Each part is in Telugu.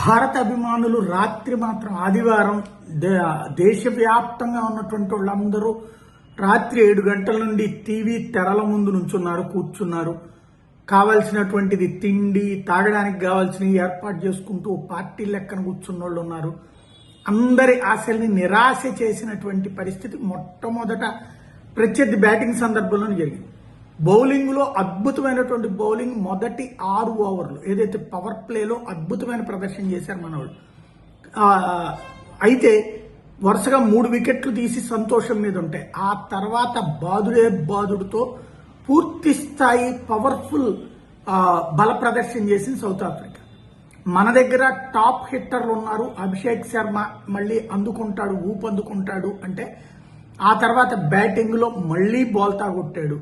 భారత అభిమానులు రాత్రి మాత్రం ఆదివారం దేశవ్యాప్తంగా ఉన్నటువంటి వాళ్ళందరూ రాత్రి 7 గంటల నుండి టీవీ తెరల ముందు నుంచున్నారు, కూర్చున్నారు. కావాల్సినటువంటిది తిండి, తాగడానికి కావాల్సినవి ఏర్పాటు చేసుకుంటూ పార్టీ లెక్కన కూర్చున్న వాళ్ళు ఉన్నారు. అందరి ఆశల్ని నిరాశ చేసినటువంటి పరిస్థితి మొట్టమొదట ప్రత్యర్థి బ్యాటింగ్ సందర్భంలోనే జరిగింది. బౌలింగ్లో అద్భుతమైనటువంటి బౌలింగ్ మొదటి 6 ఓవర్లు ఏదైతే పవర్ ప్లేలో అద్భుతమైన ప్రదర్శన చేశారు మనవాళ్ళు. అయితే వరుసగా 3 వికెట్లు తీసి సంతోషం మీద ఉంటాయి. ఆ తర్వాత బాదుడుతో పూర్తి స్థాయి పవర్ఫుల్ బల ప్రదర్శన చేసింది సౌత్ ఆఫ్రికా. మన దగ్గర టాప్ హిట్టర్లు ఉన్నారు. అభిషేక్ శర్మ మళ్ళీ అందుకుంటాడు, ఊపందుకుంటాడు అంటే ఆ తర్వాత బ్యాటింగ్ లో మళ్లీ బోల్తా కొట్టాడు.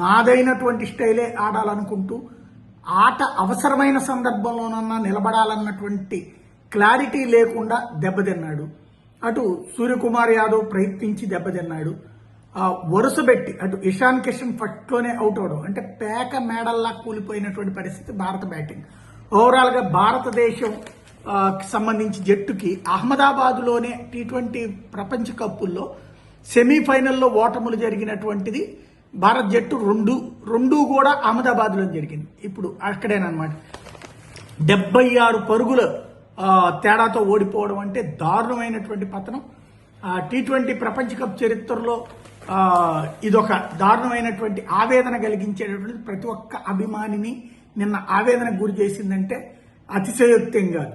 నాదైనటువంటి స్టైలే ఆడాలనుకుంటూ ఆట అవసరమైన సందర్భంలోనన్నా నిలబడాలన్నటువంటి క్లారిటీ లేకుండా దెబ్బతిన్నాడు. అటు సూర్యకుమార్ యాదవ్ ప్రయత్నించి దెబ్బతిన్నాడు. వరుసబెట్టి అటు ఇషాన్ కిషన్ ఫస్ట్లోనే అవుట్ అవడం అంటే పేక మేడల్లా కూలిపోయినటువంటి పరిస్థితి భారత బ్యాటింగ్. ఓవరాల్ గా భారతదేశం సంబంధించి జట్టుకి అహ్మదాబాద్లోనే T20 ప్రపంచ కప్పుల్లో సెమీఫైనల్లో ఓటములు జరిగినటువంటిది భారత్ జట్టు రెండు కూడా అహ్మదాబాద్లో జరిగింది. ఇప్పుడు అక్కడేనమాట 76 పరుగుల తేడాతో ఓడిపోవడం అంటే దారుణమైనటువంటి పతనం. T20 ప్రపంచ కప్ చరిత్రలో ఇదొక దారుణమైనటువంటి ఆవేదన కలిగించేటటువంటి ప్రతి ఒక్క అభిమానిని నిన్న ఆవేదనకు గురి చేసిందంటే అతిశయోక్తం కాదు.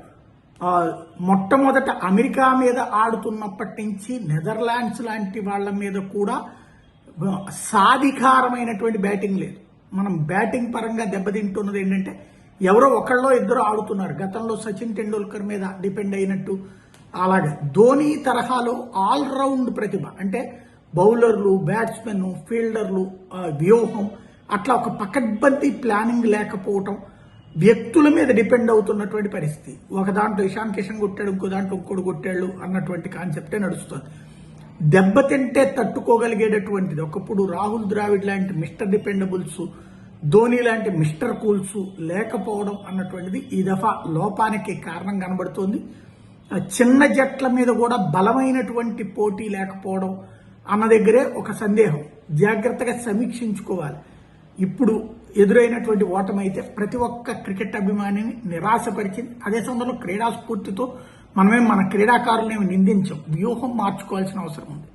మొట్టమొదట అమెరికా మీద ఆడుతున్నప్పటి నుంచి నెదర్లాండ్స్ లాంటి వాళ్ళ మీద కూడా సాధికారమైనటువంటి బ్యాటింగ్ లేదు. మనం బ్యాటింగ్ పరంగా దెబ్బతింటున్నది ఏంటంటే ఎవరో ఒకళ్ళో ఇద్దరు ఆడుతున్నారు. గతంలో సచిన్ టెండూల్కర్ మీద డిపెండ్ అయినట్టు అలాగే ధోని తరహాలో ఆల్రౌండ్ ప్రతిభ అంటే బౌలర్లు, బ్యాట్స్మెన్, ఫీల్డర్లు, వ్యూహం అట్లా ఒక పకడ్బందీ ప్లానింగ్ లేకపోవటం, వ్యక్తుల మీద డిపెండ్ అవుతున్నటువంటి పరిస్థితి. ఒక దాంట్లో ఇషాన్ కిషన్ కొట్టాడు, ఇంకో దాంట్లో ఇంకోటి కొట్టాడు అన్నటువంటి కాన్సెప్టే నడుస్తుంది. దెబ్బతింటే తట్టుకోగలిగేటటువంటిది ఒకప్పుడు రాహుల్ ద్రావిడ్ లాంటి మిస్టర్ డిపెండబుల్స్, ధోని లాంటి మిస్టర్ కూల్స్ లేకపోవడం అన్నటువంటిది ఈ దఫా లోపానికి కారణం కనబడుతోంది. చిన్న జట్ల మీద కూడా బలమైనటువంటి పోటీ లేకపోవడం అన్న దగ్గరే ఒక సందేహం. జాగ్రత్తగా సమీక్షించుకోవాలి. ఇప్పుడు ఎదురైనటువంటి ఓటమి అయితే ప్రతి ఒక్క క్రికెట్ అభిమానిని నిరాశపరిచింది. అదే సమయంలో క్రీడా స్ఫూర్తితో మనమేం మన క్రీడాకారులను నిందించాం. వ్యూహం మార్చుకోవాల్సిన అవసరం ఉంది.